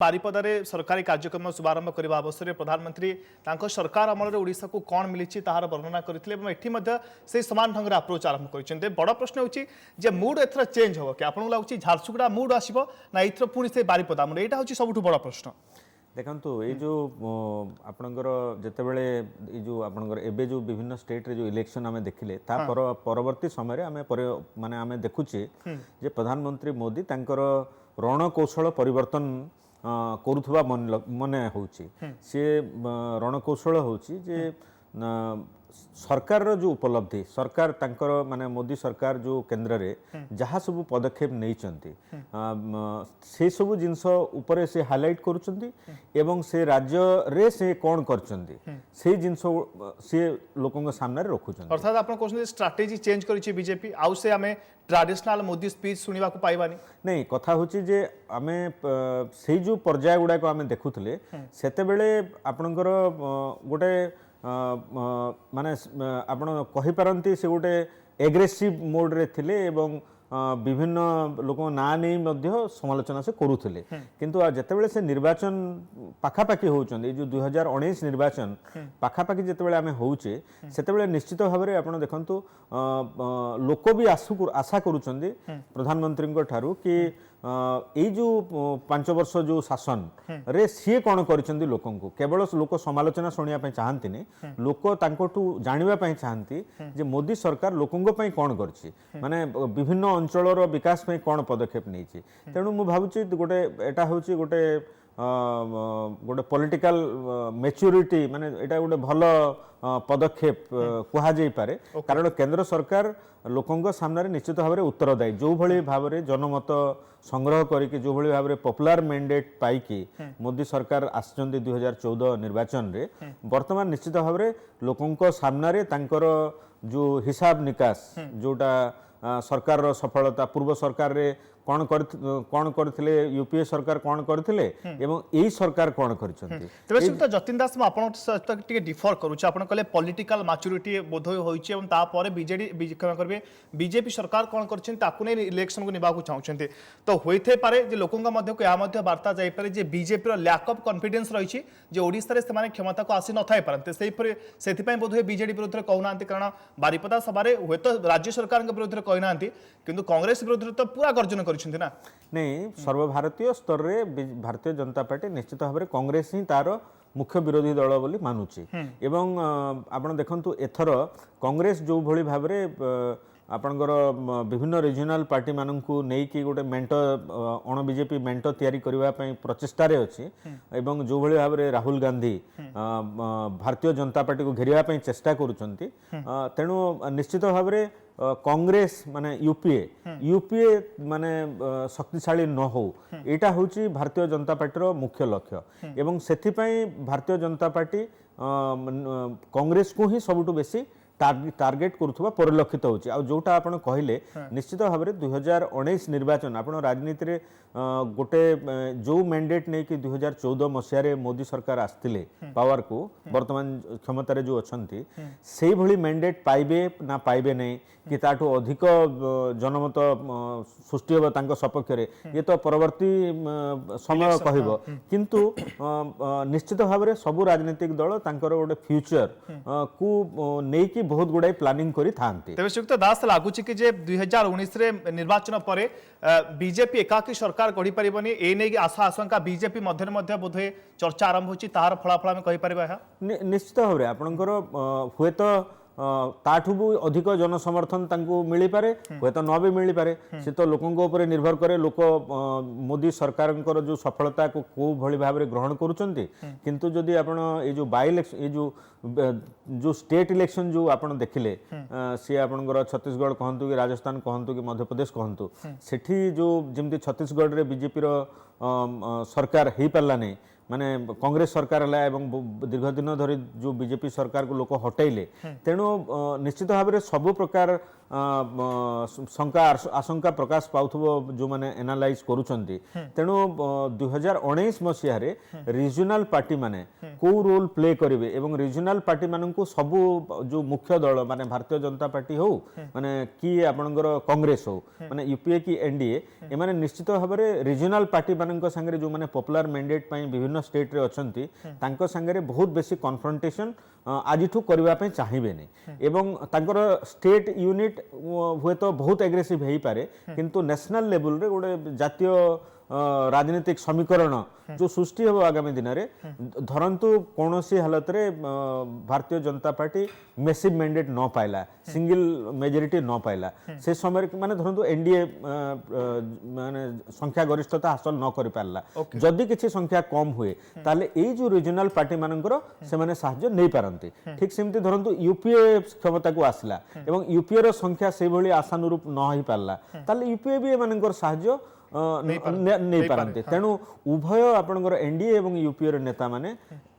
बारिपदारे सरकारी कार्यक्रम शुभारंभ करने अवसर में प्रधानमंत्री सरकार अमल ओडिशा को कौन मिली तार वर्णना करते से समान ढंग अप्रोच आरंभ कर बड़ प्रश्न हो मुड एथर चेंज हो कि आपको लगुच झारसुगुड़ा मुड आसो ना एथर पुणी से बारिपदा मुड यहाँ हूँ सब बड़ प्रश्न देखो ये जो आपणकर जितेबले जो आपणकर एबे जो विभिन्न स्टेट रे जो इलेक्शन आम देखिले परवर्ती समय आम माने आम देखुचे जे प्रधानमंत्री मोदी तांकर रणकौशल परिवर्तन करुवा मन होची सी रणकौशल होची जे सरकार जो उपलब्धि सरकार तांकर माने मोदी सरकार जो केंद्र रे जहाँ सब पदक्षेप नहीं से सब जिनस उपरे से हाइलाइट करुचंती एवं से राज्य रे से कौन करचंती से जिनस से लोकों सामने रखुचंती अर्थात आपण कहउछन स्ट्रैटेजी चेंज करिछि बीजेपी आउ से हमें ट्रेडिशनल मोदी स्पीच सुनिबा को पाइबानी नहीं कथा होछि जे आमे से जो पर्याय गुडा को आमे देखुथले सेते बेले आपनकर गोटे माने आपण कहि पारंती से गोटे एग्रेसिव मोड रे थिले एवं विभिन्न लोक ना नहीं मध्य समालोचना से करुले किंतु जितेबाला से निर्वाचन पाखापाखि होउचंदी जो 2019 निर्वाचन पाखापाखि जितेबाला आमे होउचे सेतेबाला निश्चित भाव में आपण देखंतु लोक भी आशा करुचंदी प्रधानमंत्री को ठारू कि ये जो 5 वर्ष जो शासन रे सी कौन करिसेंदी लोकों को केवल लोक समालोचना शुणिया पई चाहंती ने लोक तांकोटू जानिबा पई चाहंती जे मोदी सरकार लोकों पई कौन करछि माने विभिन्न अंचलर विकास में कौन पदक्षेप नहीं तेणु मु भावुची गोटे एटा होची गोटे गोटे पॉलिटिकल मैच्योरिटी माने एटा गोटे भल पदक्षेप कहा जाई पारे कारण केंद्र सरकार लोकों सामने निश्चित भाव में उत्तरदायी जो भली भाव में जनमत संग्रह करके जो भली भाव में पॉपुलर मैंडेट पाइकी मोदी सरकार आसचंदी 2014 निर्वाचन रे वर्तमान निश्चित भाव में लोकों सामने तांकर जो हिसाब निकास जोटा सरकार रो सफलता पूर्व सरकार रे कौन करथिले यूपीए सरकार कौन करथिले एवं एई सरकार कौन करछंती तबे सुता जतिन दास म आपन सहित टिके डिफर करूछ आपन कहले पॉलिटिकल मैच्योरिटी बोधय होइछ एवं ता परे करबे बीजेपी सरकार कौन करछन ताकु नै इलेक्शन को निबा को चाहउछन्ते तो होइथे पारे जे लोकन का मध्य को या मध्य वार्ता जाई पारे जे बीजेपी रो लैक ऑफ कॉन्फिडेंस रहिछि जे ओडिसा रे से माने क्षमता को आसी न थाय पारंते सेहि परे सेति पय बोधय बीजेडी विरुद्ध रे कहउनांती कारण बारिपदा सभा रे होय तो राज्य सरकार के विरुद्ध रे कहनांती किंतु कांग्रेस विरुद्ध तो पूरा गर्जन ना नहीं सर्वभारतीय स्तर में भारतीय जनता पार्टी निश्चित भाव में कांग्रेस ही तार मुख्य विरोधी दल बोली मानुची एवं आपण देखंतु एथर कांग्रेस जो भली भाव में आपणकर विभिन्न रीजनल पार्टी मानू नहीं कि गोटे मेंट अण बीजेपी मेंट तैयारी करबा पई प्रचेष्टा अच्छी एवं जो भली भाव में राहुल गांधी भारतीय जनता पार्टी को घेरिया पई चेष्टा करुचंती तेणु निश्चित भाव में कांग्रेस माने यूपीए माने शक्तिशाली न हो एटा होची भारतीय जनता पार्टी रो मुख्य लक्ष्य एवं सेथि पई भारतीय जनता पार्टी कांग्रेस को ही सबुठु बेसी टार्गेट करुवा परिलक्षित होची आ जोटा आपण कहले निश्चित भाव में 2019 निर्वाचन आपण राजनीति रे गोटे जो मैंडेट नहीं कि 2014 मसीह मोदी सरकार आसतिले पावर को वर्तमान क्षमतार जो अच्छी से भली मैंडेट पाइबे ना पाइबे नहीं कि ताठू अधिक जनमत सृष्टि होगा तांको सपक्ष रे ये तो परवर्ती समय कहब किंतु निश्चित भाव में सबु राजनीतिक दल तांकर गोटे फ्यूचर को नहीं बहुत गुड़ाई प्लानिंग करी थांती तेबे सुक्त दास लागुची कि जे 2019 रे निर्वाचन परे बीजेपी एकाकी सरकार गढ़ी परिबनी ए नै आशा आशंका बीजेपी मध्य बोधे चर्चा आरंभ होची तार फलाफल में कहि परिबा है निश्चित भाव में आपनकर हुए तो ताठू भी अधिक जनसमर्थन तांको मिली पारे हुए तो न भी मिली पारे से तो लोकों ऊपर निर्भर करे लोक मोदी सरकार जो सफलता को को भली भाव में ग्रहण करुचंती किंतु जदि आपण ये जो बाय इलेक्शन ये जो स्टेट इलेक्शन जो आपण देखिले सी आपनकर छत्तीसगढ़ कहंतु कि राजस्थान कहंतु कि मध्य प्रदेश कहंतु सेठी जो जेमती छत्तीसगढ़ रे बीजेपी रो सरकार हेई पारला नहीं माने कांग्रेस सरकार है एवं दीर्घ दिन धरी जो बीजेपी सरकार को लोक हटाइले तेणु निश्चित भाव में सबु प्रकार शंका आशंका प्रकाश पाउथबो जो माने एनालाइज करूछंती तेणु 2019 मसीह रिजनल पार्टी माने को रोल प्ले करिवे एवं रिजनल पार्टी माननकु सबु जो मुख्य दल माने भारतीय जनता पार्टी हो माने कि आपनकर कांग्रेस हो माने यूपीए की एनडीए ए माने निश्चित भाबरे रिजनल पार्टी माननक संगे जो माने पॉपुलर मैंडेट पई विभिन्न स्टेट रे अछंती तांको संगे बहुत बेसी कन्फ्रंटेशन आजिठू करबा पई चाहिबे नै एवं तांकर स्टेट यूनिट हुए तो बहुत एग्रेसिव हेई पारे किंतु नेशनल लेवल रे गोटे जातीय राजनीतिक समीकरण जो सृष्टि हो आगामी दिन में धरंतु कौन सी हालत रे Bharatiya Janata party massive mandate न पाइला सिंगल मेजोरिटी न पाइला से समय माने धरंतु एनडीए माने संख्या गरिष्ठता हासिल न करि पारला जदि किछि संख्या कम हुए ताले एई जो रीजनल पार्टी मानकर से माने सहायता नै पारंती ठीक सेमति धरंतु यूपीए क्षमता को आसला एवं यूपीए रो संख्या से भली आशानुरूप न होई पारला ताले यूपीए भी मानकर सहायता नहीं पारते तेणु उभय आपणकर एनडीए एवं यूपीए नेता माने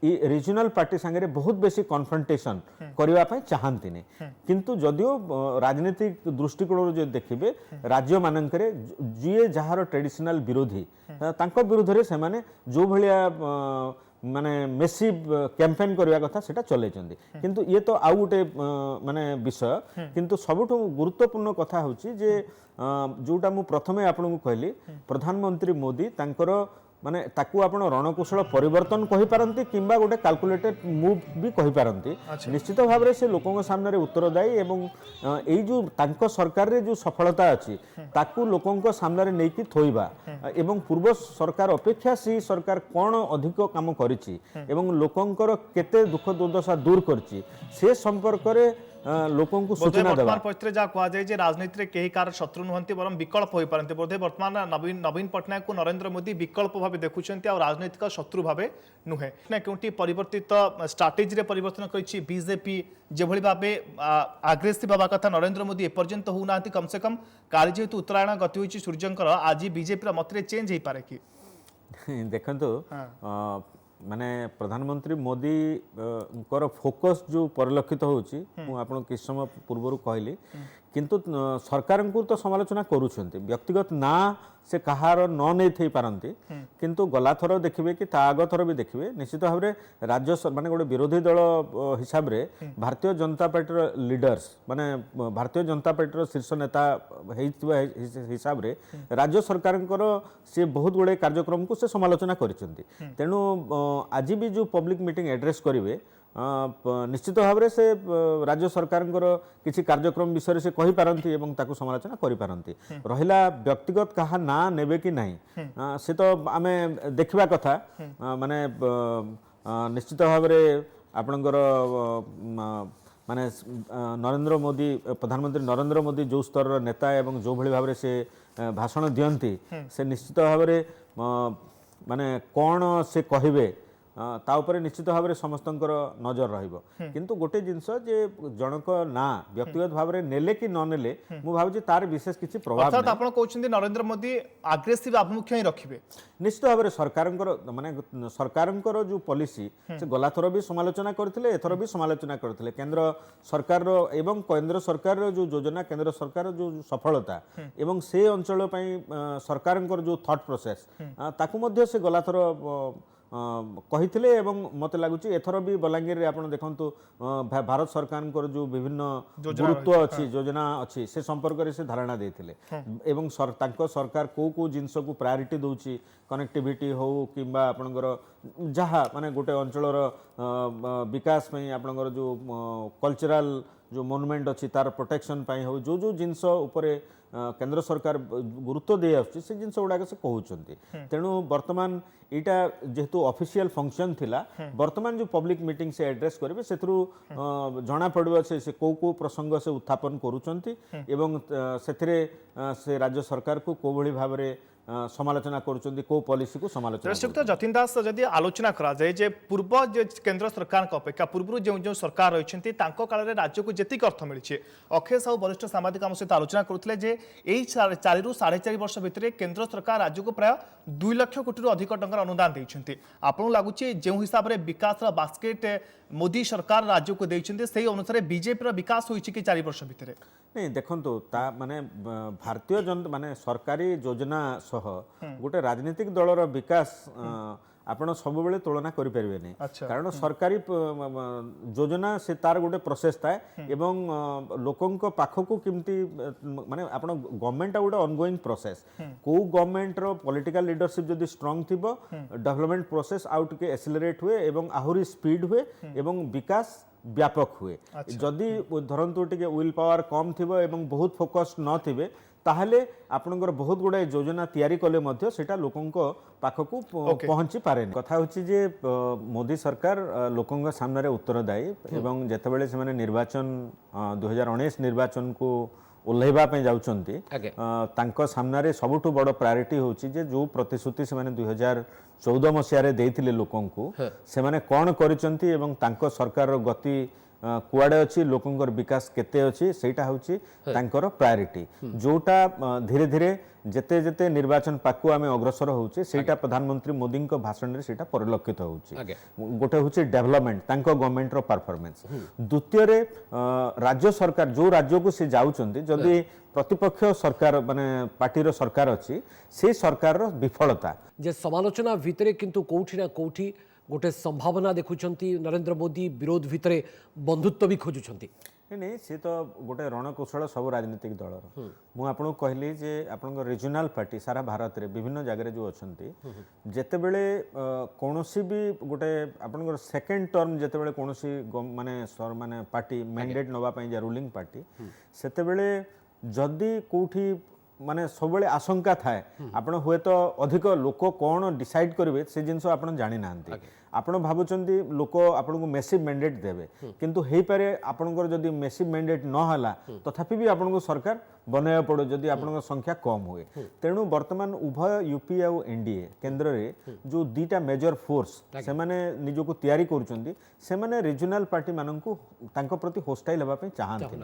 रीजनल पार्टी संगे बहुत बेसी कन्फ्रंटेशन करने चाहती किंतु जदियो राजनीतिक दृष्टिकोण जो देखिए राज्य मानकरे जी जार ट्रेडिशनल विरोधी तांको विरोध रे से माने जो भलिया माने मेसिव कैंपेन करबा कथा सेटा चले किंतु ये तो आउ गोटे माने विषय किंतु सबुठ गुरुत्वपूर्ण कथा होची जे जोटा मु प्रथमे आपन को कहली प्रधानमंत्री मोदी तांकर माने ताकू आपण रणकौशल परिवर्तन कहि पारंती किंबा गोटे कैलकुलेटेड मूव भी कहि पारंती निश्चित भाव रे से लोकन सामने रे उत्तरदायी एवं एई जो तांको सरकार रे जो सफलता अछि ताकू लोकन को सामने रे नेकी थोइबा एवं पूर्व सरकार अपेक्षा सी सरकार कोन अधिक काम करिछि एवं लोकंकर केते दुख दुर्दशा दूर करछि से संपर्क रे लोकों को सूचना देवा वर्तमान परिस्थिति जा कहा जाय जे राजनीति रे केही कार शत्रु नहंती बरम विकल्प होई पारंती बोधे वर्तमान नवीन पटनायक को नरेंद्र मोदी विकल्प भाबे देखुचंती और राजनीतिक शत्रु भाबे नुहे ना क्योंकि परिवर्तित स्ट्रैटेजी रे परिवर्तन करिछि बीजेपी जे भली भाबे अग्रेसिव बाबा कथा नरेंद्र मोदी ए पर्यंत हो नांती कम से कम कार्य जेतु उत्तरायण गति होइछि सूर्यंकर आज बीजेपी रा मतरे चेंज हेई पारे कि देखंतु माने प्रधानमंत्री मोदी कर फोकस जो परिलक्षित होउची मु आपण किछ समय पूर्व कहली किंतु सरकार को तो समालोचना करूछंती व्यक्तिगत ना से कहार न नै थई पारंती किंतु गला थर देखिबे कि ता आग थर भी देखिबे निश्चित भाव रे राज्य माने गोटे विरोधी दल हिसाब रे भारतीय जनता पार्टी रो लीडर्स माने भारतीय जनता पार्टी रो शीर्ष नेता हिसाब रे राज्य सरकार से बहुत गुड़े कार्यक्रम को से समालोचना करिसेंती तेणु आज भी जो पब्लिक मीटिंग एड्रेस करिवे निश्चित भाव से राज्य सरकार किसी कार्यक्रम विषय से कहि पारंती एवं ताकू समालोचना करि पारंती रहिला व्यक्तिगत कहा ना नेबे कि नहीं से तो आमे देखिबा कथा माने निश्चित भाव आपणकर माने नरेंद्र मोदी प्रधानमंत्री नरेंद्र मोदी जो स्तर नेता एवं जो भली भाव से भाषण दियंती से निश्चित भाव माने कौन से कहिबे ता उपरे निश्चित भाव में समस्तंकर नजर रहिबो किंतु गोटे जिंस जे जनक ना व्यक्तिगत भाव में नेले कि न नेले मु भाबुची तार विशेष किछि प्रभाव अर्थात आपण कहउछन्ती नरेंद्र मोदी अग्रेसिव अभिमुख्य ही रखिबे निश्चित भाव में सरकारंकर माने सरकारंकर जो पॉलिसी से गला थर भी समालोचना करथिले एथर भी समालोचना करथिले केंद्र सरकार रो एवं केंद्र सरकार रो जो योजना केंद्र सरकार रो जो सफलता एवं से अंचल पई सरकारंकर जो थॉट प्रोसेस ताकू मध्य से गला थर कहिथिले एवं मते लागुची एथर भी बलांगीर रे आपण देखंतु भारत सरकार को जो विभिन्न गुरुत्व अछि योजना अछि से संपर्क रे से धारणा देथिले एवं तांको सरकार को जिंस को प्रायोरिटी दोची कनेक्टिविटी हो किंबा आपणकर जहा माने गोटे अंचलर विकास में आपणकर जो कल्चरल जो मोनुमेंट अच्छी तार प्रोटेक्शन पाई हो जो जो जिनस उपरे केंद्र सरकार गुरुत्व दे आछी से जिनस गुडाक से कहउछंती तेणु वर्तमान इटा जेहेतु ऑफिशियल फंक्शन थिला वर्तमान जो पब्लिक मीटिंग से एड्रेस करेबे सेथरु जणा पड़बो से को प्रसंग से उत्थापन करूछंती एवं सेथिरे से राज्य सरकार को को भली भाबरे समालोचना करुछन्ती को पॉलिसी को समालोचना श्रीयुक्त जतिन दास जदि आलोचना करा जाए जे पूर्व जे केंद्र सरकार अपेक्षा पूर्व जो जो सरकार रही काल में राज्य को जीक अर्थ मिली अक्षय साहू वरिष्ठ सामाजिक आम सहित आलोचना करुले जे यही 4 ରୁ 4.5 वर्ष भितर केंद्र सरकार राज्य को प्राय 2 लाख कोटी अधिक टंकार अनुदान देते आपको लगुच जो हिसाब से विकास बास्केट मोदी सरकार राज्य को देते से अनुसार बीजेपी विकास होइछि कि 4 वर्ष भितर नहीं देखो ता माने भारतीय जनता माने सरकारी योजना सह गोटे राजनीतिक दलर विकास आपण सब बेले तुलना करि परिबे नहीं कारण सरकारी योजना से तार गोटे प्रोसेस थाए एवं लोकंक पाखक किमती माने आपण गवर्नमेंट गोटे ऑनगोइंग प्रोसेस को गवर्नमेंट रो पॉलिटिकल लीडरशिप जदि स्ट्रांग थिबो डेवलपमेंट प्रोसेस आउट के एक्सेलरेट हुए एवं आहुरी स्पीड हुए एवं विकास व्यापक हुए जदि धरंतु टिके विल पावर कम थिबो एवं बहुत फोकस न थिबे ताहले आपनकर बहुत गुडा योजना तैयारी कले मध्य सेटा लोकंक पाखकू पहुंची पारे कथा होची जे मोदी सरकार लोकंक सामने उत्तरदायी एवं जेतेबेले से माने निर्वाचन 2019 निर्वाचन को ओल्लैबा पे जाउचंती तांको सामने सबुठु बड़ प्रायोरिटी होची जे जो प्रतिश्रुति से माने 2014 मसिया रे देइथिले लोकंकू से माने कोन करिसंती एवं तांको सरकार रो गति कुआडे अच्छी लोकंकर विकास केते अच्छी सेटा होची तांकर प्रायोरिटी जोटा धीरे धीरे जेते जेते निर्वाचन पाकु आमे अग्रसर होचे सेटा प्रधानमंत्री मोदी को भाषण रे सेटा परिलक्षित होची गोटे होची डेवलपमेंट तांको गवर्नमेंट रो परफॉर्मेंस द्वितीय रे राज्य सरकार जो राज्य को से जाउचंती जदी प्रतिपक्ष सरकार माने पार्टी रो सरकार अच्छी से सरकार रो विफलता जे समालोचना भितरे किंतु कोठी ना कोठी गोटे संभावना देखुंती नरेंद्र मोदी विरोध भितर बंधुत्व भी खोजुंट नहीं सी तो गोटे रणकौशल सब राजनीतिक दलर मु आपको कहली जे आपन रिजनल पार्टी सारा भारत रे विभिन्न जगह जो अच्छी जितेबले कौन भी गोटे आपन सेकेंड टर्म जितेबले कौन माने माने पार्टी मैंडेट नवाई रूलिंग पार्टी सेतेबले जदि कौटी माने सब आशंका थाए आपण हुए तो अधिक लोक कौन डिसाइड करेंगे से जिनस आप जानी ना आपण भावुंट लोक आपन को मेसिव मैंडेट देवे किंतु हे पारे आपनकर जदि मेसिव मैंडेट न हला तथापि भी आपन को सरकार बनया पड़ो जदि आपन संख्या कम हुए तेणु वर्तमान उभय यूपी और एनडीए केंद्र रे जो दीटा मेजर फोर्स से माने निजो को तैयारी करूचंदी से माने रीजनल पार्टी मानन को तांको प्रति होस्टाइल हेबा पे चाहंती